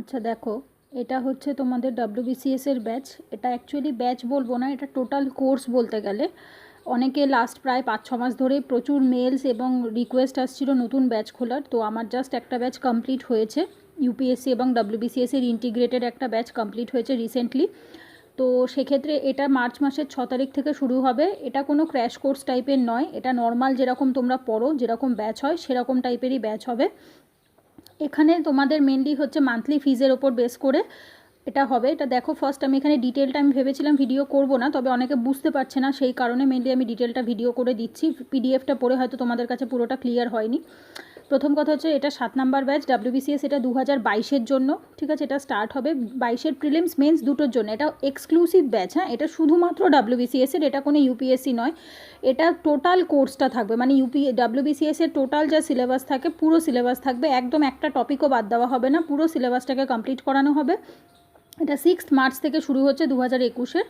আচ্ছা দেখো, এটা হচ্ছে তোমাদের ডাব্লিউবিসিএস এর ব্যাচ। এটা অ্যাকচুয়ালি ব্যাচ বলবো না, এটা টোটাল কোর্স বলতে গেলে। অনেকে লাস্ট প্রায় 5-6 মাস ধরে প্রচুর মেলস এবং রিকোয়েস্ট আসছিল নতুন ব্যাচ খোলার। তো আমার জাস্ট একটা ব্যাচ কমপ্লিট হয়েছে, ইউপিএসসি এবং ডাব্লিউবিসিএস এর ইন্টিগ্রেটেড একটা ব্যাচ কমপ্লিট হয়েছে রিসেন্টলি। তো সেক্ষেত্রে এটা মার্চ মাসের 6 তারিখ থেকে শুরু হবে। এটা কোনো ক্র্যাশ কোর্স টাইপের নয়, এটা নর্মাল যেরকম তোমরা পড়ো যেরকম ব্যাচ হয় সেরকম টাইপেরই ব্যাচ হবে। এখানে তোমাদের মেনলি হচ্ছে মান্থলি ফিজের ওপর বেস করে এটা হবে। এটা দেখো, ফার্স্ট আমি এখানে ডিটেলটা আমি ভেবেছিলাম ভিডিও করব না, তবে অনেকে বুঝতে পারছে না সেই কারণে মেনলি আমি ডিটেলটা ভিডিও করে দিচ্ছি। পিডিএফটা পড়ে হয়তো তোমাদের কাছে পুরোটা ক্লিয়ার হয়নি। প্রথম কথা হচ্ছে এটা 7 নাম্বার ব্যাচ ডাব্লিউবিসিএস, এটা 2022-এর জন্য, ঠিক আছে। এটা স্টার্ট হবে 22-এর প্রিলিমস মেন্স দুটোর জন্য। এটা এক্সক্লুসিভ ব্যাচ, হ্যাঁ, এটা শুধুমাত্র ডাব্লিউবিসিএসের, এটা কোনো ইউপিএসসি নয়। এটা টোটাল কোর্সটা থাকবে, মানে ডাব্লিউবিসিএসের টোটাল যা সিলেবাস থাকে পুরো সিলেবাস থাকবে, একদম একটা টপিকও বাদ দেওয়া হবে না, পুরো সিলেবাসটাকে কমপ্লিট করানো হবে। এটা 6 মার্চ থেকে শুরু হচ্ছে 2021-এর।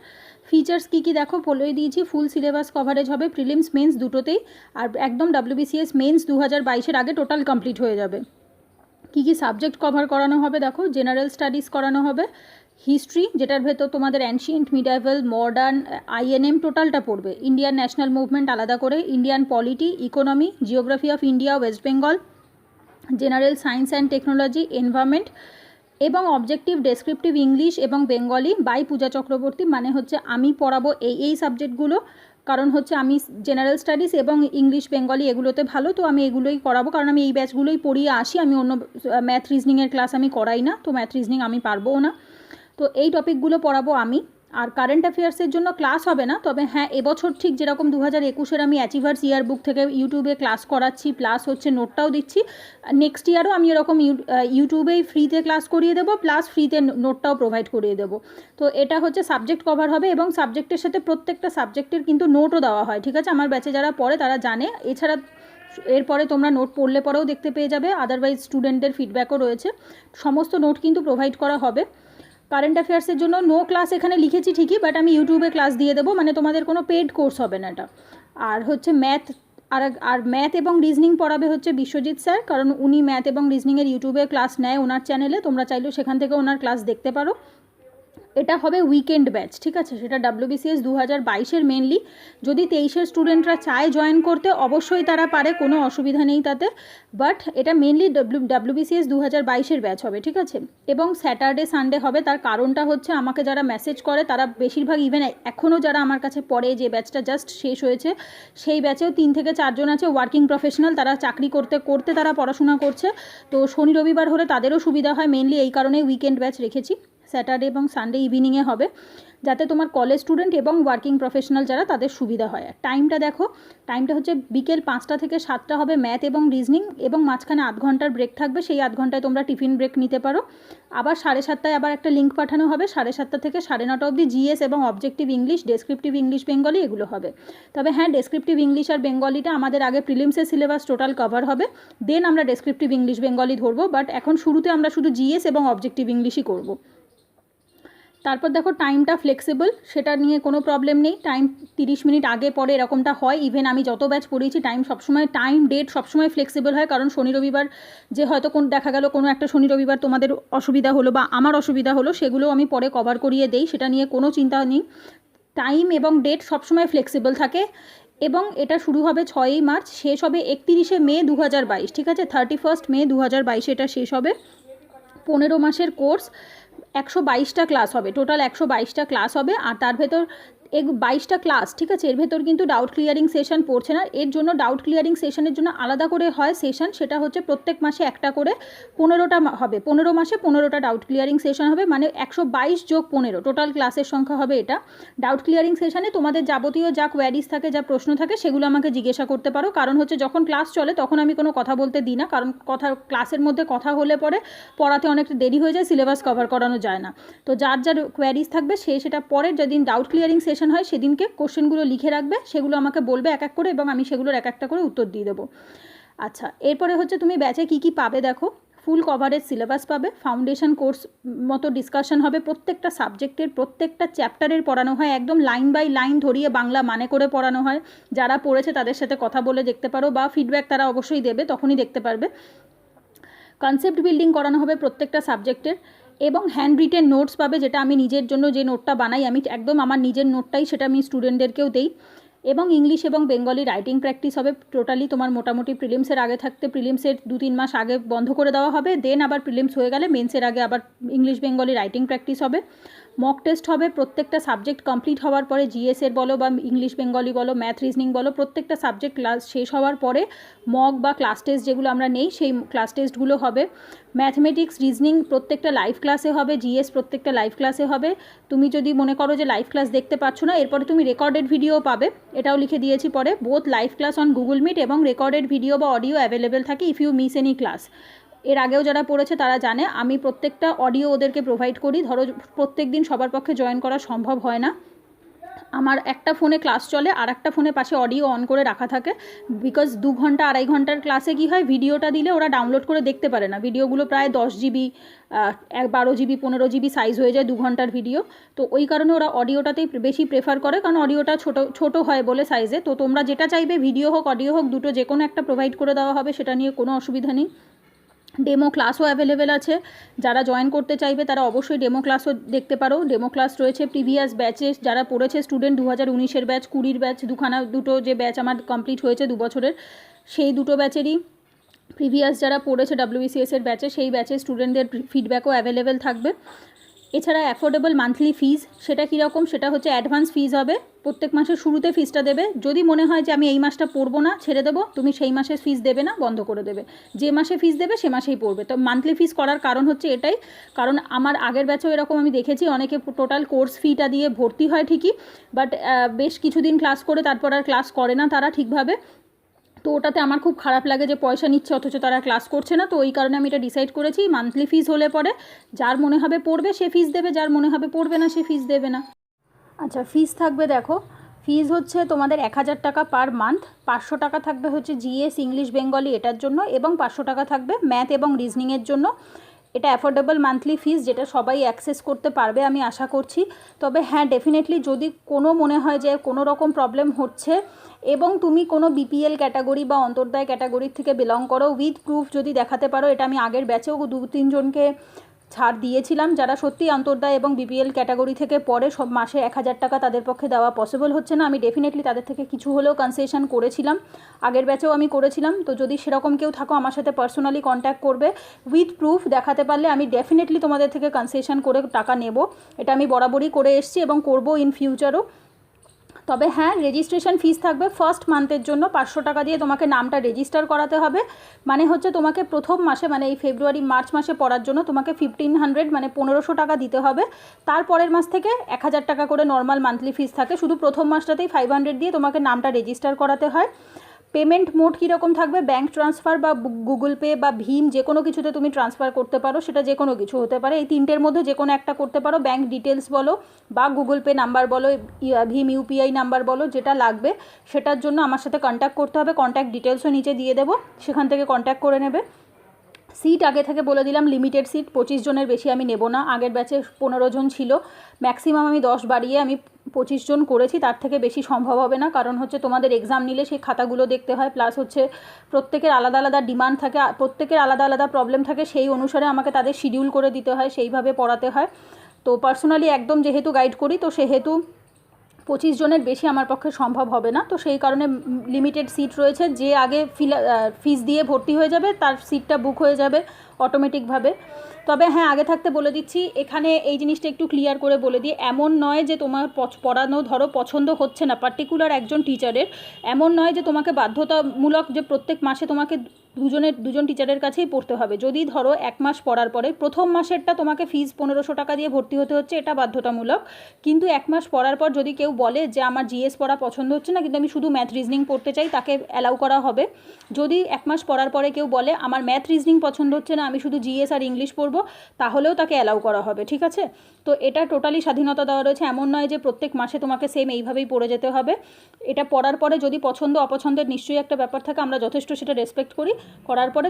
ফিচার্স কী কী দেখো বলেই দিয়েছি। ফুল সিলেবাস কভারেজ হবে প্রিলিমস মেন্স দুটোতেই, আর একদম ডাব্লিউবিসিএস মেন্স 2022-এর আগে টোটাল কমপ্লিট হয়ে যাবে। কী কী সাবজেক্ট কভার করানো হবে দেখো, জেনারেল স্টাডিজ করানো হবে, হিস্ট্রি যেটার ভেতর তোমাদের অ্যানশিয়েন্ট, মিডাইভাল, মডার্ন, আইএনএম টোটালটা পড়বে, ইন্ডিয়ান ন্যাশনাল মুভমেন্ট আলাদা করে, Indian polity, economy, geography of India, West Bengal, general science and technology, environment এবং অবজেক্টিভ ডেসক্রিপটিভ ইংলিশ এবং বেঙ্গলি বাই পূজা চক্রবর্তী। মানে হচ্ছে আমি পড়াবো এই সাবজেক্টগুলো, কারণ হচ্ছে আমি জেনারেল স্টাডিজ এবং ইংলিশ বেঙ্গলি এগুলোতে ভালো, তো আমি এগুলোই করাবো, কারণ আমি এই ব্যাচগুলোই পড়িয়ে আসি। আমি অন্য ম্যাথ রিজনিংয়ের ক্লাস আমি করাই না, তো ম্যাথ রিজনিং আমি পারবও না, তো এই টপিকগুলো পড়াবো আমি। আর কারেন্ট অ্যাফেয়ার্সের জন্য ক্লাস হবে না, তবে হ্যাঁ এবছর ঠিক যেরকম 2021-এর আমি অ্যাচিভার্স ইয়ার বুক থেকে ইউটিউবে ক্লাস করাচ্ছি, প্লাস হচ্ছে নোটটাও দিচ্ছি, নেক্সট ইয়ারও আমি এরকম ইউটিউবেই ফ্রিতে ক্লাস করিয়ে দেবো, প্লাস ফ্রিতে নোটটাও প্রোভাইড করিয়ে দেবো। তো এটা হচ্ছে সাবজেক্ট কভার হবে, এবং সাবজেক্টের সাথে প্রত্যেকটা সাবজেক্টের কিন্তু নোটও দেওয়া হয়, ঠিক আছে। আমার ব্যাচে যারা পড়ে তারা জানে। এছাড়া এরপরে তোমরা নোট পড়লে পরেও দেখতে পেয়ে যাবে, আদারওয়াইজ স্টুডেন্টদের ফিডব্যাকও রয়েছে। সমস্ত নোট কিন্তু প্রোভাইড করা হবে। কারেন্ট অ্যাফেয়ার্সের জন্য নো ক্লাস এখানে লিখেছি ঠিকই, বাট আমি ইউটিউবে ক্লাস দিয়ে দেবো, মানে তোমাদের কোনো পেড কোর্স হবে না এটা। আর হচ্ছে ম্যাথ, আর ম্যাথ এবং রিজনিং পড়াবে হচ্ছে বিশ্বজিৎ স্যার, কারণ উনি ম্যাথ এবং রিজনিংয়ের ইউটিউবে ক্লাস নেয় ওনার চ্যানেলে, তোমরা চাইলেও সেখান থেকে ওনার ক্লাস দেখতে পারো। এটা হবে উইকেন্ড ব্যাচ, ঠিক আছে। সেটা ডাব্লিউবিসিএস 2022-এর মেনলি। যদি 23-এর স্টুডেন্টরা চায় জয়েন করতে অবশ্যই তারা পারে, কোনো অসুবিধা নেই তাতে, বাট এটা মেনলি ডাব্লিউবিসিএস 2022-এর ব্যাচ হবে, ঠিক আছে। এবং স্যাটারডে সানডে হবে, তার কারণটা হচ্ছে আমাকে যারা মেসেজ করে তারা বেশিরভাগ, ইভেন এখনও যারা আমার কাছে পড়ে, যে ব্যাচটা জাস্ট শেষ হয়েছে সেই ব্যাচেও 3 থেকে 4 জন আছে ওয়ার্কিং প্রফেশনাল, তারা চাকরি করতে করতে তারা পড়াশোনা করছে, তো শনি রবিবার হলে তাদেরও সুবিধা হয়, মেনলি এই কারণে উইকেন্ড ব্যাচ রেখেছি। স্যাটারডে এবং সানডে ইভিনিংয়ে হবে, যাতে তোমার কলেজ স্টুডেন্ট এবং ওয়ার্কিং প্রফেশনাল যারা তাদের সুবিধা হয়। টাইমটা দেখো, টাইমটা হচ্ছে বিকেল 5টা থেকে 7টা হবে ম্যাথ এবং রিজনিং, এবং মাঝখানে 8 ঘন্টার ব্রেক থাকবে, সেই 8 ঘন্টায় তোমরা টিফিন ব্রেক নিতে পারো। আবার 7:30টায় আবার একটা লিঙ্ক পাঠানো হবে, 7:30 থেকে 9:30 অবধি জিএস এবং objective English, descriptive English Bengali এগুলো হবে। তবে হ্যাঁ, ডেসক্রিপটিভ ইংলিশ আর বেঙ্গলিটা আমাদের আগে প্রিলিমসের সিলেবাস টোটাল কভার হবে, দেন আমরা ডেসক্রিপটিভ ইংলিশ বেঙ্গলি ধরবো, বাট এখন শুরুতে আমরা শুধু জিএস এবং অবজেক্টিভ ইংলিশই করবো। তারপর দেখো টাইমটা ফ্লেক্সিবল, সেটা নিয়ে কোনো প্রবলেম নেই। টাইম 30 মিনিট আগে পরে এরকমটা হয়, ইভেন আমি যত ব্যাচ পড়িয়েছি টাইম ডেট সবসময় ফ্লেক্সিবল হয়, কারণ শনি রবিবার যে হয়তো দেখা গেল কোনো একটা শনি রবিবার তোমাদের অসুবিধা হলো বা আমার অসুবিধা হলো, সেগুলো আমি পরে কভার করিয়ে দেই, সেটা নিয়ে কোনো চিন্তা নেই। টাইম এবং ডেট সবসময় ফ্লেক্সিবল থাকে। এবং এটা শুরু হবে 6ই মার্চ, শেষ হবে 31শে মে 2022, ঠিক আছে। 31 মে 2022 এটা শেষ হবে। 15 মাসের কোর্স, 122টা ক্লাস হবে, টোটাল 122টা ক্লাস হবে। আর তার ভেতর 22টা ক্লাস, ঠিক আছে। এর ভেতর কিন্তু ডাউট ক্লিয়ারিং সেশন পড়ছে না, এর জন্য ডাউট ক্লিয়ারিং সেশনের জন্য আলাদা করে হয় সেশন, সেটা হচ্ছে প্রত্যেক মাসে একটা করে 15টা হবে, 15 মাসে 15টা ডাউট ক্লিয়ারিং সেশন হবে, মানে 122 যোগ 15 টোটাল ক্লাসের সংখ্যা হবে এটা। ডাউট ক্লিয়ারিং সেশনে তোমাদের যাবতীয় যা কোয়ারিজ থাকে, যা প্রশ্ন থাকে, সেগুলো আমাকে জিজ্ঞাসা করতে পারো, কারণ হচ্ছে যখন ক্লাস চলে তখন আমি কোনো কথা বলতে দিই না, কারণ ক্লাসের মধ্যে কথা হলে পরে পড়াতে অনেকটা দেরি হয়ে যায়, সিলেবাস কভার করানো যায় না। তো যার যার কোয়ারিজ থাকবে সেটা পরের যেদিন ডাউট ক্লিয়ারিং সেশন হয় সেদিনকে কোশ্চেনগুলো লিখে রাখবে, সেগুলো আমাকে বলবে এক এক করে, এবং আমি সেগুলোর এক একটা করে উত্তর দিয়ে দেবো। আচ্ছা, এরপরে হচ্ছে তুমি ব্যাচে কী কী পাবে দেখো। ফুল কভারেজ সিলেবাস পাবে, ফাউন্ডেশন কোর্স মতো ডিসকাশন হবে, প্রত্যেকটা সাবজেক্টের প্রত্যেকটা চ্যাপ্টারের পড়ানো হয়, একদম লাইন বাই লাইন ধরিয়ে বাংলা মানে করে পড়ানো হয়। যারা পড়েছে তাদের সাথে কথা বলে দেখতে পারো, বা ফিডব্যাক তারা অবশ্যই দেবে, তখনই দেখতে পারবে। কনসেপ্ট বিল্ডিং করানো হবে প্রত্যেকটা সাবজেক্টের, এবং হ্যান্ড রিটেন নোটস পাবে, যেটা আমি নিজের জন্য যে নোটটা বানাই, আমি একদম আমার নিজের নোটটাই সেটা আমি স্টুডেন্টদেরকেও দেই। এবং ইংলিশ এবং বেঙ্গলি রাইটিং প্র্যাকটিস হবে টোটালি তোমার মোটামুটি প্রিলিমসের আগে থাকতে, প্রিলিমসের 2-3 মাস আগে বন্ধ করে দেওয়া হবে, দেন আবার প্রিলিমস হয়ে গেলে মেন্সের আগে আবার ইংলিশ বেঙ্গলি রাইটিং প্র্যাকটিস হবে। মক টেস্ট হবে প্রত্যেকটা সাবজেক্ট কমপ্লিট হওয়ার পরে, জিএসের বলো বা ইংলিশ বেঙ্গলি বলো, ম্যাথ রিজনিং বলো, প্রত্যেকটা সাবজেক্ট ক্লাস শেষ হওয়ার পরে মক বা ক্লাস টেস্ট যেগুলো আমরা নেই সেই ক্লাস টেস্টগুলো হবে। ম্যাথমেটিক্স রিজনিং প্রত্যেকটা লাইভ ক্লাসে হবে, জিএস প্রত্যেকটা লাইভ ক্লাসে হবে। তুমি যদি মনে করো যে লাইভ ক্লাস দেখতে পাচ্ছ না, এরপরে তুমি রেকর্ডেড ভিডিও পাবে, এটাও লিখে দিয়েছি পরে। Both live class on Google Meet এবং রেকর্ডেড ভিডিও বা অডিও অ্যাভেলেবেল থাকে if you miss any class. এর আগেও যারা পড়েছে তারা জানে আমি প্রত্যেকটা অডিও ওদেরকে প্রোভাইড করি। ধরো প্রত্যেক দিন সবার পক্ষে জয়েন করা সম্ভব হয় না, আমার একটা ফোনে ক্লাস চলে আর একটা ফোনে পাশে অডিও অন করে রাখা থাকে, বিকজ 2 ঘন্টা 2.5 ঘন্টার ক্লাসে কী হয়, ভিডিওটা দিলে ওরা ডাউনলোড করে দেখতে পারে না। ভিডিওগুলো প্রায় 10 জিবি 12 জিবি 15 জিবি সাইজ হয়ে যায় 2 ঘন্টার ভিডিও। তো ওই কারণে ওরা অডিওটাতেই বেশি প্রেফার করে, কারণ অডিওটা ছোট হয় বলে সাইজে। তো তোমরা যেটা চাইবে, ভিডিও হোক অডিও হোক, দুটো যে কোনো একটা প্রোভাইড করে দেওয়া হবে, সেটা নিয়ে কোনো অসুবিধা নেই। ডেমো ক্লাসও অ্যাভেলেবেল আছে, যারা জয়েন করতে চাইবে তারা অবশ্যই ডেমো ক্লাসও দেখতে পারো। ডেমো ক্লাস রয়েছে প্রিভিয়াস ব্যাচে যারা পড়েছে স্টুডেন্ট, 2019-এর ব্যাচ, 20-এর ব্যাচ, দুটো যে ব্যাচ আমার কমপ্লিট হয়েছে 2 বছরের, সেই দুটো ব্যাচেরই প্রিভিয়াস যারা পড়েছে WBCS-এর ব্যাচে, সেই ব্যাচের স্টুডেন্টদের ফিডব্যাকও অ্যাভেলেবেল থাকবে। এছাড়া অ্যাফোর্ডেবল মান্থলি ফিজ, সেটা কীরকম, সেটা হচ্ছে অ্যাডভান্স ফিজ হবে, প্রত্যেক মাসের শুরুতে ফিজটা দেবে। যদি মনে হয় যে আমি এই মাসটা পড়বো না, ছেড়ে দেবো, তুমি সেই মাসে ফিজ দেবে না, বন্ধ করে দেবে। যে মাসে ফিজ দেবে সে মাসেই পড়বে। তো মান্থলি ফিজ করার কারণ হচ্ছে এটাই, কারণ আমার আগের ব্যাচেও এরকম আমি দেখেছি, অনেকে টোটাল কোর্স ফিটা দিয়ে ভর্তি হয় ঠিকই, বাট বেশ কিছুদিন ক্লাস করে তারপর আর ক্লাস করে না তারা ঠিকভাবে। তো ওটাতে আমার খুব খারাপ লাগে যে পয়সা নিচ্ছে অথচ তারা ক্লাস করছে না। তো ওই কারণে আমি এটা ডিসাইড করেছি, মান্থলি ফিজ হলে পরে যার মনে হবে পড়বে সে ফিজ দেবে, যার মনে হবে পড়বে না সে ফিজ দেবে না। আচ্ছা, ফিজ থাকবে, দেখো ফিজ হচ্ছে তোমাদের 1000 টাকা পার মান্থ। 500 টাকা থাকবে হচ্ছে জিএস ইংলিশ বেঙ্গলি এটার জন্য, এবং 500 টাকা থাকবে ম্যাথ এবং রিজনিংয়ের জন্য। এটা অ্যাফোর্ডেবল মান্থলি ফিজ, যেটা সবাই অ্যাক্সেস করতে পারবে আমি আশা করছি। তবে হ্যাঁ, ডেফিনেটলি যদি কোনো মনে হয় যে কোনো রকম প্রবলেম হচ্ছে এবং তুমি কোনো বিপিএল ক্যাটাগরি বা অন্তর্দায় ক্যাটাগরির থেকে বিলং করো, উইথ প্রুফ যদি দেখাতে পারো, এটা আমি আগের ব্যাচেও 2-3 জনকে ছাড় দিয়েছিলাম, যারা সত্যি অন্তর্দায় এবং বিপিএল ক্যাটাগরি থেকে পরে সব মাসে 1000 টাকা তাদের পক্ষে দেওয়া পসিবল হচ্ছে না, আমি ডেফিনেটলি তাদের থেকে কিছু হলেও কনসেশন করেছিলাম, আগের ব্যাচেও আমি করেছিলাম। তো যদি সেরকম কেউ থাকো আমার সাথে পার্সোনালি কন্ট্যাক্ট করবে, উইথ প্রুফ দেখাতে পারলে আমি ডেফিনেটলি তোমাদের থেকে কনসেশন করে টাকা নেব। এটা আমি বরাবরই করে এসেছি এবং করব ইন ফিউচারও। তবে হ্যাঁ, রেজিস্ট্রেশন ফিস থাকবে ফার্স্ট মান্থের জন্য 500 টাকা দিয়ে তোমাকে নামটা রেজিস্টার করাতে হবে। মানে হচ্ছে তোমাকে প্রথম মাসে, মানে এই ফেব্রুয়ারি মার্চ মাসে পড়ার জন্য তোমাকে 1500 মানে 1500 টাকা দিতে হবে। তারপরের মাস থেকে 1000 টাকা করে নর্মাল মান্থলি ফিস থাকে, শুধু প্রথম মাসটাতেই 500 দিয়ে তোমাকে নামটা রেজিস্টার করাতে হয়। পেমেন্ট মোড কীরকম থাকবে, ব্যাঙ্ক ট্রান্সফার বা গুগল পে বা ভীম যে কোনো কিছুতে তুমি ট্রান্সফার করতে পারো, সেটা যে কোনো কিছু হতে পারে, এই তিনটের মধ্যে যে কোনো একটা করতে পারো। ব্যাঙ্ক ডিটেলস বলো বা গুগল পে নাম্বার বলো, ভীম ইউপিআই নাম্বার বলো, যেটা লাগবে সেটার জন্য আমার সাথে কন্ট্যাক্ট করতে হবে। কন্ট্যাক্ট ডিটেলসও নিচে দিয়ে দেবো, সেখান থেকে কন্ট্যাক্ট করে নেবে। সিট আগে থেকে বলে দিলাম, লিমিটেড সিট, 25 জনের বেশি আমি নেব না। আগের ব্যাচে 15 জন ছিল, ম্যাক্সিমাম আমি 10 বাড়িয়ে আমি 25 জন করেছি, তার থেকে বেশি সম্ভব হবে না। কারণ হচ্ছে তোমাদের এক্সাম নিলে সেই খাতাগুলো দেখতে হয়, প্লাস হচ্ছে প্রত্যেকের আলাদা আলাদা ডিমান্ড থাকে, প্রত্যেকের আলাদা আলাদা প্রবলেম থাকে, সেই অনুসারে আমাকে তাদের শিডিউল করে দিতে হয়, সেইভাবে পড়াতে হয়। তো পার্সোনালি একদম যেহেতু গাইড করি, তো সেহেতু 25 জনের বেশি আমার পক্ষে সম্ভব হবে না। তো সেই কারণে লিমিটেড সিট রয়েছে, যে আগে ফিস দিয়ে ভর্তি হয়ে যাবে তার সিটটা বুক হয়ে যাবে অটোমেটিকভাবে। তবে হ্যাঁ, আগে থাকতে বলে দিচ্ছি, এখানে এই জিনিসটা একটু ক্লিয়ার করে বলে দিই, এমন নয় যে তোমার পড়ানো ধরো পছন্দ হচ্ছে না পার্টিকুলার একজন টিচারের, এমন নয় যে তোমাকে বাধ্যতামূলক যে প্রত্যেক মাসে তোমাকে দুজন টিচারের কাছেই পড়তে হবে। যদি ধরো 1 মাস পড়ার পরে প্রথম মাসেরটা তোমাকে ফিস 1500 টাকা দিয়ে ভর্তি হতে হচ্ছে, এটা বাধ্যতামূলক। কিন্তু 1 মাস পড়ার পর যদি কেউ বলে যে আমার জিএস পড়া পছন্দ হচ্ছে না, কিন্তু আমি শুধু ম্যাথ রিজনিং পড়তে চাই, তাকে অ্যালাউ করা হবে। যদি 1 মাস পড়ার পরে কেউ বলে আমার ম্যাথ রিজনিং পছন্দ হচ্ছে না, আমি শুধু জিএস আর ইংলিশ পড়বো, তাহলেও তাকে অ্যালাউ করা হবে, ঠিক আছে? তো এটা টোটালি স্বাধীনতা দেওয়া রয়েছে, এমন নয় যে প্রত্যেক মাসে তোমাকে সেম এইভাবেই পড়ে যেতে হবে। এটা পড়ার পরে যদি পছন্দ অপছন্দের নিশ্চয়ই একটা ব্যাপার থাকে, আমরা যথেষ্ট সেটা রেসপেক্ট করি। করার পরে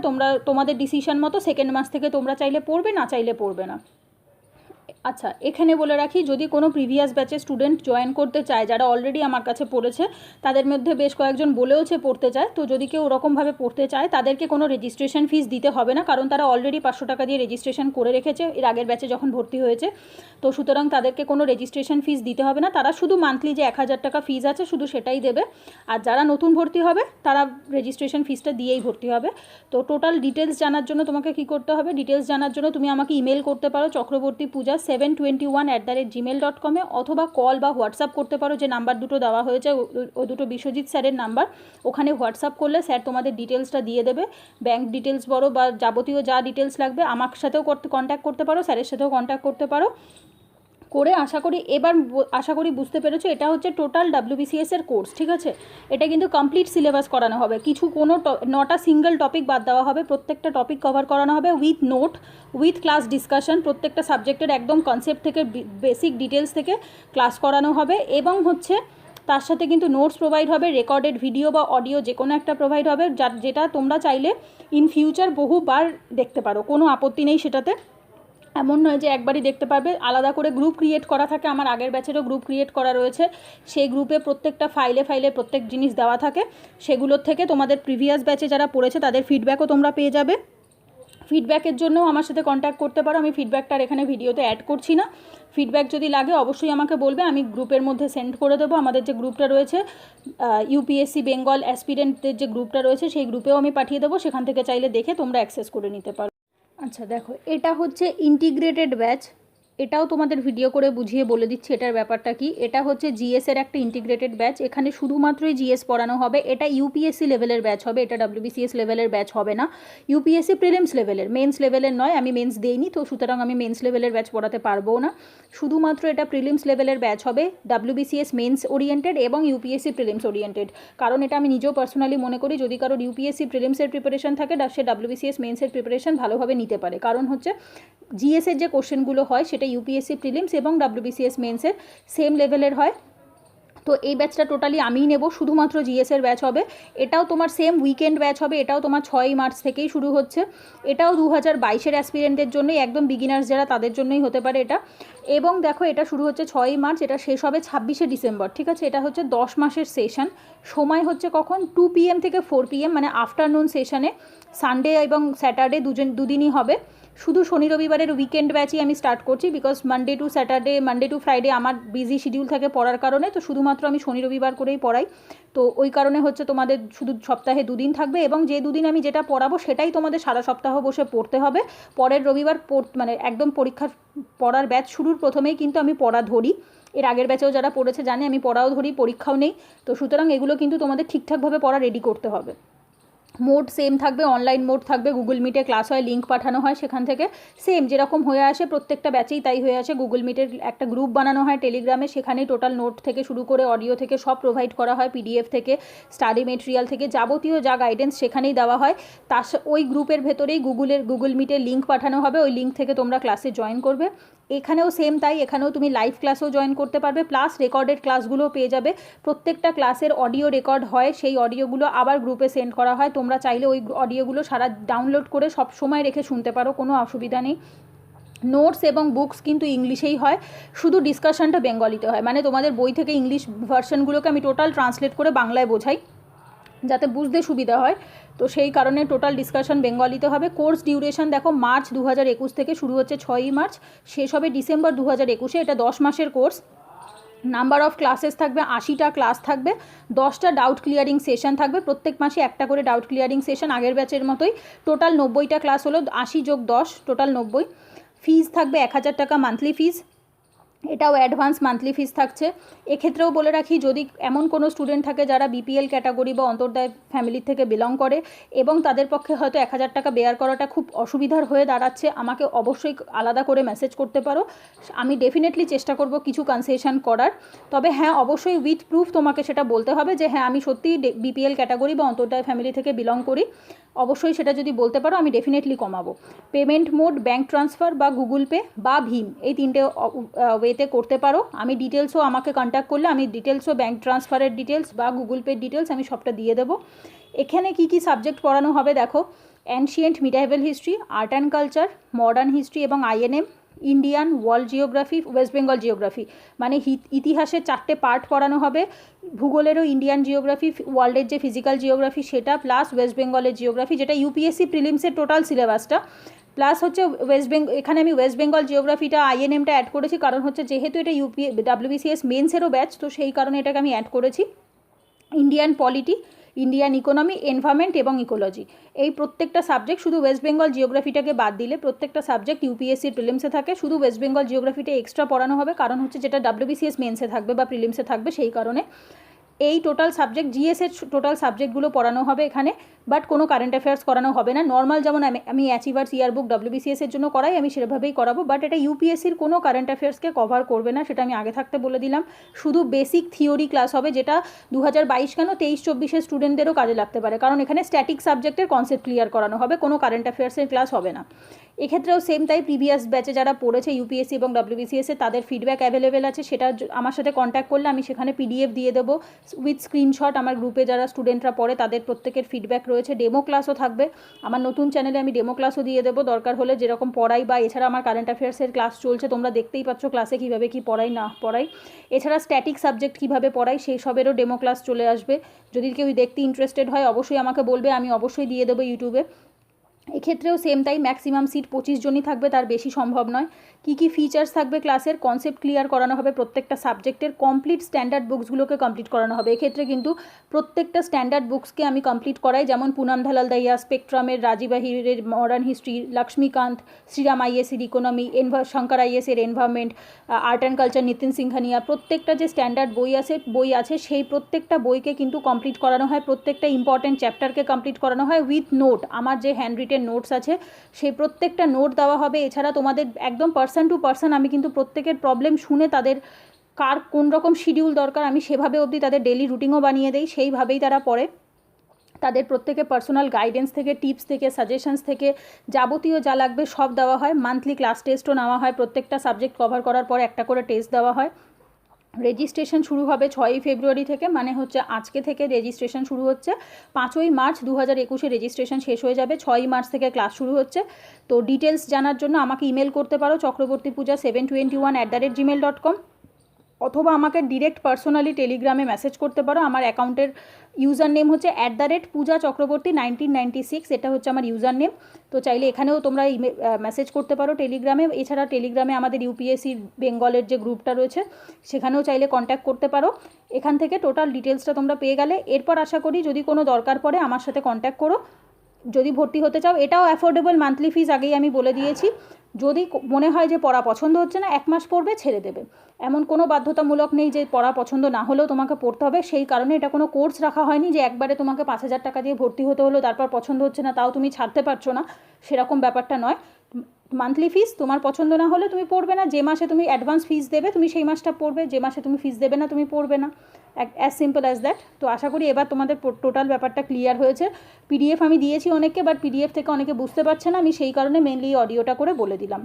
তোমাদের ডিসিশন মতো সেকেন্ড মাস থেকে তোমরা চাইলে পড়বে, না চাইলে পড়বে না। আচ্ছা, এখানে বলে রাখি, যদি কোনো প্রিভিয়াস ব্যাচে স্টুডেন্ট জয়েন করতে চায়, যারা অলরেডি আমার কাছে পড়েছে, তাদের মধ্যে বেশ কয়েকজন বলেওছে পড়তে চায়, তো যদি কেউ ওরকমভাবে পড়তে চায় তাদেরকে কোনো রেজিস্ট্রেশন ফিস দিতে হবে না, কারণ তারা অলরেডি 500 টাকা দিয়ে রেজিস্ট্রেশন করে রেখেছে এর আগের ব্যাচে যখন ভর্তি হয়েছে। তো সুতরাং তাদেরকে কোনো রেজিস্ট্রেশন ফিস দিতে হবে না, তারা শুধু মান্থলি যে 1000 টাকা ফিস আছে শুধু সেটাই দেবে। আর যারা নতুন ভর্তি হবে তারা রেজিস্ট্রেশন ফিসটা দিয়েই ভর্তি হবে। তো টোটাল ডিটেলস জানার জন্য তোমাকে কী করতে হবে, ডিটেলস জানার জন্য তুমি আমাকে ইমেল করতে পারো chakrabortypooja721@gmail.com অথবা কল বা হোয়াটসঅ্যাপ করতে পারো, যে নাম্বার দুটো দেওয়া হয়েছে ওই দুটো বিশ্বজিৎ স্যারের নাম্বার, ওখানে হোয়াটসঅ্যাপ করলে স্যার তোমাদের ডিটেলসটা দিয়ে দেবে। ব্যাঙ্ক ডিটেলস বলো বা যাবতীয় যা ডিটেলস লাগবে আমার সাথেও কন্ট্যাক্ট করতে পারো, স্যারের সাথেও কন্ট্যাক্ট করতে পারো করে। আশা করি বুঝতে পেরেছো, এটা হচ্ছে টোটাল WBCS এর কোর্স, ঠিক আছে। এটা কিন্তু কমপ্লিট সিলেবাস করানো হবে, কিছু কোনো 9টা সিঙ্গেল টপিক বাদ দেওয়া হবে, প্রত্যেকটা টপিক কভার করানো হবে with note, with class discussion, প্রত্যেকটা সাবজেক্টের একদম কনসেপ্ট থেকে বেসিক ডিটেলস থেকে ক্লাস করানো হবে। এবং হচ্ছে তার সাথে কিন্তু নোটস প্রোভাইড হবে, রেকর্ডেড ভিডিও বা অডিও যে কোনো একটা প্রোভাইড হবে, যেটা তোমরা চাইলে ইন ফিউচার বহুবার দেখতে পারো, কোনো আপত্তি নেই সেটাতে। এমন নয় যে একবারই দেখতে পারবে, আলাদা করে গ্রুপ ক্রিয়েট করা থাকে, আমার আগের ব্যাচেরও গ্রুপ ক্রিয়েট করা রয়েছে, সেই গ্রুপে প্রত্যেকটা ফাইলে প্রত্যেক জিনিস দেওয়া থাকে, সেগুলোর থেকে তোমাদের প্রিভিয়াস ব্যাচে যারা পড়েছে তাদের ফিডব্যাকও তোমরা পেয়ে যাবে। ফিডব্যাকের জন্যও আমার সাথে কন্ট্যাক্ট করতে পারো, আমি ফিডব্যাকটা এখানে ভিডিওতে অ্যাড করছি না। ফিডব্যাক যদি লাগে অবশ্যই আমাকে বলবে, আমি গ্রুপের মধ্যে সেন্ড করে দেবো। আমাদের যে গ্রুপটা রয়েছে UPSC বেঙ্গল অ্যাসপিরেন্টদের যে গ্রুপটা রয়েছে সেই গ্রুপেও আমি পাঠিয়ে দেবো, সেখান থেকে চাইলে দেখে তোমরা অ্যাক্সেস করে নিতে পারো। আচ্ছা দেখো, এটা হচ্ছে ইন্টিগ্রেটেড ব্যাচ, এটাও তোমাদের ভিডিও করে বুঝিয়ে বলে দিচ্ছি এটার ব্যাপারটা কি। এটা হচ্ছে GS এর একটা ইন্টিগ্রেটেড ব্যাচ, এখানে শুধুমাত্রই GS পড়ানো হবে। এটা UPSC লেভেলের ব্যাচ হবে, এটা WBCS লেভেলের ব্যাচ হবে না। UPSC প্রিলিমস লেভেলের, মেন্স লেভেলের নয়, আমি মেন্স দেইনি, তো সুতরাং আমি মেন্স লেভেলের ব্যাচ পড়াতে পারবো না। শুধুমাত্র এটা প্রিলিমস লেভেলের ব্যাচ হবে, WBCS মেন্স ওরিয়েন্টেড এবং UPSC প্রিলিমস ওরিয়েন্টেড। কারণ এটা আমি নিজেও পার্সোনালি মনে করি, যদি কারোর UPSC প্রিলিমসের প্রিপারেশন থাকে সে WBCS মেন্সের প্রিপারেশন ভালোভাবে নিতে পারে। কারণ হচ্ছে GS এর যে কোশ্চেনগুলো হয় সেটা UPSC প্রিলিমস এবং WBCS মেন্সের সেম লেভেলের হয়। তো এই ব্যাচটা টোটালি আমিই নেব, শুধুমাত্র GS এর ব্যাচ হবে। এটাও তোমার সেম উইকেন্ড ব্যাচ হবে, এটাও তোমার 6ই মার্চ থেকেই শুরু হচ্ছে। এটাও 2022-এর অ্যাসপিরেন্টদের জন্যই, একদম বিগিনার্স যারা তাদের জন্যই হতে পারে এটা। এবং দেখো, এটা শুরু হচ্ছে 6ই মার্চ, এটা শেষ হবে 26শে ডিসেম্বর, ঠিক আছে। এটা হচ্ছে 10 মাসের সেশন। সময় হচ্ছে কখন, 2 PM থেকে 4 PM, মানে আফটারনুন সেশনে। সানডে এবং স্যাটারডে দুদিনই হবে। শুধু শনি রবিবারের উইকেন্ড ব্যাচই আমি স্টার্ট করছি, বিকজ মানডে টু ফ্রাইডে আমার বিজি শিডিউল থাকে পড়ার কারণে, তো শুধুমাত্র আমি শনি রবিবার করেই পড়াই। তো ওই কারণে হচ্ছে তোমাদের শুধু সপ্তাহে 2 দিন থাকবে, এবং যে 2 দিন আমি যেটা পড়াবো সেটাই তোমাদের সারা সপ্তাহ বসে পড়তে হবে। পরের রবিবার মানে একদম পরীক্ষার পড়ার ব্যাচ শুরুর প্রথমেই কিন্তু আমি পড়া ধরি। এর আগের ব্যাচেও যারা পড়েছে জানে আমি পড়াও ধরি, পরীক্ষাও নেই। তো সুতরাং এগুলো কিন্তু তোমাদের ঠিকঠাকভাবে পড়া রেডি করতে হবে। মোড সেম থাকবে, অনলাইন মোড থাকবে, গুগল মিটে ক্লাস হয়, লিঙ্ক পাঠানো হয়, সেখান থেকে সেম যেরকম হয়ে আসে প্রত্যেকটা ব্যাচেই তাই হয়ে আসে। গুগল মিটের একটা গ্রুপ বানানো হয় টেলিগ্রামে, সেখানেই টোটাল নোট থেকে শুরু করে অডিও থেকে সব প্রোভাইড করা হয়, PDF থেকে স্টাডি মেটেরিয়াল থেকে যাবতীয় যা গাইডেন্স সেখানেই দেওয়া হয়। ওই গ্রুপের ভেতরেই গুগল মিটের লিঙ্ক পাঠানো হবে, ওই লিঙ্ক থেকে তোমরা ক্লাসে জয়েন করবে। এখানেও সেম তাই, এখানেও তুমি লাইভ ক্লাসেও জয়েন করতে পারবে, প্লাস রেকর্ডেড ক্লাসগুলোও পেয়ে যাবে। প্রত্যেকটা ক্লাসের অডিও রেকর্ড হয়, সেই অডিওগুলো আবার গ্রুপে সেন্ড করা হয়, তোমরা চাইলে ওই অডিওগুলো সারা ডাউনলোড করে সব সময় রেখে শুনতে পারো, কোনো অসুবিধা নেই। নোটস এবং বুকস কিন্তু ইংলিশেই হয়, শুধু ডিসকাশনটা বেঙ্গলিতে হয়, মানে তোমাদের বই থেকে ইংলিশ ভার্সনগুলোকে আমি টোটাল ট্রান্সলেট করে বাংলায় বোঝাই যাতে বুঝতে সুবিধা হয়। তো সেই কারণে টোটাল ডিসকাশন বেঙ্গলিতে হবে। কোর্স ডিউরেশন দেখো, মার্চ 2021 থেকে শুরু হচ্ছে 6ই মার্চ, শেষ হবে ডিসেম্বর 2021-এ। এটা 10 মাসের কোর্স। নাম্বার অফ ক্লাসেস থাকবে 80টা ক্লাস থাকবে, 10টা ডাউট ক্লিয়ারিং সেশন থাকবে, প্রত্যেক মাসে একটা করে ডাউট ক্লিয়ারিং সেশন, আগের ব্যাচের মতোই। টোটাল 90টা ক্লাস হলো, 80 যোগ 10 টোটাল 90। ফিজ থাকবে 1000 টাকা মান্থলি ফিজ, এটাও অ্যাডভান্স মান্থলি ফিস থাকছে। এক্ষেত্রেও বলে রাখি, যদি এমন কোনো স্টুডেন্ট থাকে যারা BPL ক্যাটাগরি বা অন্তর্দায় ফ্যামিলির থেকে বিলং করে এবং তাদের পক্ষে হয়তো 1000 টাকা বেয়ার করাটা খুব অসুবিধার হয়ে দাঁড়াচ্ছে, আমাকে অবশ্যই আলাদা করে মেসেজ করতে পারো, আমি ডেফিনেটলি চেষ্টা করব কিছু কনসেশন করার। তবে হ্যাঁ, অবশ্যই উইথ প্রুফ তোমাকে সেটা বলতে হবে যে হ্যাঁ আমি সত্যিই BPL ক্যাটাগরি বা অন্তর্দায় ফ্যামিলি থেকে বিলং করি। অবশ্যই সেটা যদি বলতে পারো আমি ডেফিনেটলি কমাবো। পেমেন্ট মোড ব্যাঙ্ক ট্রান্সফার বা গুগল পে বা ভীম, এই 3টে ওয়েতে করতে পারো। আমি ডিটেলসও, আমাকে কন্ট্যাক্ট করলে আমি ডিটেলসও, ব্যাঙ্ক ট্রান্সফারের ডিটেলস বা গুগল পের ডিটেলস আমি সবটা দিয়ে দেবো। এখানে কি কি সাবজেক্ট পড়ানো হবে দেখো, ancient medieval history, art and culture, modern history এবং INM, Indian, world geography, West Bengal geography, মানে ইতিহাসের 4টে পার্ট পড়ানো হবে, ভূগোলেরও ইন্ডিয়ান জিওগ্রাফি, ওয়ার্ল্ডের যে ফিজিক্যাল জিওগ্রাফি সেটা, প্লাস ওয়েস্ট বেঙ্গলের জিওগ্রাফি, যেটা ইউপিএসসি প্রিলিমসের টোটাল সিলেবাসটা, প্লাস হচ্ছে এখানে আমি ওয়েস্ট বেঙ্গল জিওগ্রাফিটা আইএনএমটা অ্যাড করেছি, কারণ হচ্ছে যেহেতু এটা ডাব্লিউবিসিএস মেন্সেরও ব্যাচ, তো সেই কারণে এটাকে আমি অ্যাড করেছি। Indian polity, Indian economy, environment এবং ইকোলজি, এই প্রত্যেকটা সাবজেক্ট, শুধু ওয়েস্ট বেঙ্গল জিওগ্রাফিটাকে বাদ দিলে প্রত্যেকটা সাবজেক্ট ইউপিএসসির প্রিলিমসে থাকে, শুধু ওয়েস্ট বেঙ্গল জিওগ্রাফিটা এক্সট্রা পড়ানো হবে, কারণ হচ্ছে যেটা ডাব্লিউবিসিএস মেন্সে থাকবে বা প্রিলিমসে থাকবে, সেই কারণে এই টোটাল সাবজেক্ট, জিএসের টোটাল সাবজেক্টগুলো পড়ানো হবে এখানে, বাট কোনো কারেন্ট অ্যাফেয়ার্স করানো হবে না। নর্মাল যেমন আমি অ্যাচিভার্স ইয়ারবুক ডাব্লিউবিসিএসের জন্য করাই, আমি সেভাবেই করাবো, বাট এটা ইউপিএসসির কোনো কারেন্ট অ্যাফেয়ার্সকে কভার করবে না, সেটা আমি আগে থাকতে বলে দিলাম। শুধু বেসিক থিওরি ক্লাস হবে, যেটা 2022 কেন 23-24 স্টুডেন্টদেরও কাজে লাগতে পারে, কারণ এখানে স্ট্যাটিক সাবজেক্টের কনসেপ্ট ক্লিয়ার করানো হবে, কোনো কারেন্ট অ্যাফেয়ার্সের ক্লাস হবে না। এক্ষেত্রেও সেম তাই, প্রিভিয়াস ব্যাচে যারা পড়েছে ইউপিএসসি এবং ডাব্লিউবিসিএসে তাদের ফিডব্যাক অ্যাভেলেবেল আছে, সেটা আমার সাথে কন্ট্যাক্ট করলে আমি সেখানে পিডিএফ দিয়ে দেবো উইথ স্ক্রিনশট। আমার গ্রুপে যারা স্টুডেন্টরা পড়ে তাদের প্রত্যেকের ফিডব্যাক রয়েছে, ডেমো ক্লাসও থাকবে, আমার নতুন চ্যানেলে আমি ডেমো ক্লাসও দিয়ে দেবো দরকার হলে, যেরকম পড়াই, বা এছাড়া আমার কারেন্ট অ্যাফেয়ার্সের ক্লাস চলছে, তোমরা দেখতেই পাচ্ছ ক্লাসে কীভাবে কী পড়াই না পড়াই, এছাড়া স্ট্যাটিক সাবজেক্ট কীভাবে পড়াই সেই সবেরও ডেমো ক্লাস চলে আসবে। যদি কেউ দেখতে ইন্টারেস্টেড হয় অবশ্যই আমাকে বলবে, আমি অবশ্যই দিয়ে দেবো ইউটিউবে। এক্ষেত্রেও সেম তাই, ম্যাক্সিমাম সিট 25 জনই থাকবে, তার বেশি সম্ভব নয়। কী কী ফিচার্স থাকবে ক্লাসের, কনসেপ্ট ক্লিয়ার করানো হবে, প্রত্যেকটা সাবজেক্টের কমপ্লিট স্ট্যান্ডার্ড বুকসগুলোকে কমপ্লিট করানো হবে। এক্ষেত্রে কিন্তু প্রত্যেকটা স্ট্যান্ডার্ড বুকসকে আমি কমপ্লিট করাই, যেমন পুনাম ধালাল দাইয়া, স্পেকট্রামের রাজীব আহিরের মডার্ন হিস্ট্রি, লক্ষ্মীকান্ত, শ্রীরাম আইএসের ইকোনমি, শঙ্কর আইএসের environment, art and culture Nitin Singhania, প্রত্যেকটা যে স্ট্যান্ডার্ড বই আছে সেই প্রত্যেকটা বইকে কিন্তু কমপ্লিট করানো হয়, প্রত্যেকটা ইম্পর্টেন্ট চ্যাপ্টারকে কমপ্লিট করানো হয় উইথ নোট। আমার যে হ্যান্ড রিটেন নোটস আছে সেই প্রত্যেকটা নোট দেওয়া হবে। এছাড়া তোমাদের একদম পার্সন টু পার্সন আমি কিন্তু প্রত্যেকের প্রবলেম শুনে তাদের কার কোন রকম শিডিউল দরকার আমি সেভাবে অবধি তাদের ডেলি রুটিনও বানিয়ে দেই, সেইভাবেই তারা পড়ে। তাদের প্রত্যেকে পার্সোনাল গাইডেন্স থেকে, টিপস থেকে, সাজেশনস থেকে যাবতীয় যা লাগবে সব দেওয়া হয়। মান্থলি ক্লাস টেস্টও নেওয়া হয়, প্রত্যেকটা সাবজেক্ট কভার করার পর একটা করে টেস্ট দেওয়া হয়। রেজিস্ট্রেশন শুরু হবে 6ই ফেব্রুয়ারি থেকে, মানে হচ্ছে আজকে থেকে রেজিস্ট্রেশন শুরু হচ্ছে, 5ই মার্চ 2021 রেজিস্ট্রেশন শেষ হয়ে যাবে, 6ই মার্চ থেকে ক্লাস শুরু হচ্ছে। তো ডিটেলস জানার জন্য আমাকে ইমেল করতে পারো chakrabortypooja721@gmail.com, অথবা আমাকে ডিরেক্ট পার্সোনালি টেলিগ্রামে মেসেজ করতে পারো। আমার অ্যাকাউন্টের ইউজার নেম হচ্ছে @pooja-chakraborty1996, এটা হচ্ছে আমার ইউজার নেম। তো চাইলে এখানেও তোমরা মেসেজ করতে পারো টেলিগ্রামে। এছাড়া টেলিগ্রামে আমাদের ইউপিএসসি বেঙ্গলের যে গ্রুপটা রয়েছে সেখানেও চাইলে কন্ট্যাক্ট করতে পারো। এখান থেকে টোটাল ডিটেলসটা তোমরা পেয়ে গেলে, এরপর আশা করি যদি কোনো দরকার পড়ে আমার সাথে কন্ট্যাক্ট করো। যদি ভর্তি হতে চাও, এটাও অ্যাফোর্ডেবল, মান্থলি ফিস আগেই আমি বলে দিয়েছি। যদি মনে হয় যে পড়া পছন্দ হচ্ছে না, 1 মাস পড়বে ছেড়ে দেবে, এমন কোনো বাধ্যতামূলক নেই যে পড়া পছন্দ না হলেও তোমাকে পড়তে হবে। সেই কারণে এটা কোনো কোর্স রাখা হয়নি যে একবারে তোমাকে 5,000 টাকা দিয়ে ভর্তি হতে হলো, তারপর পছন্দ হচ্ছে না তাও তুমি ছাড়তে পারছো না, সেরকম ব্যাপারটা নয়। মান্থলি ফিস, তোমার পছন্দ না হলে তুমি পড়বে না, যে মাসে তুমি অ্যাডভান্স ফিস দেবে তুমি সেই মাসটা পড়বে, যে মাসে তুমি ফিস দেবে না তুমি পড়বে না, অ্যাজ সিম্পল অ্যাজ দ্যাট। তো আশা করি এবার তোমাদের টোটাল ব্যাপারটা ক্লিয়ার হয়েছে। পিডিএফ আমি দিয়েছি অনেককে, বাট পিডিএফ থেকে অনেকে বুঝতে পারছে না, আমি সেই কারণে মেনলি অডিওটা করে বলে দিলাম।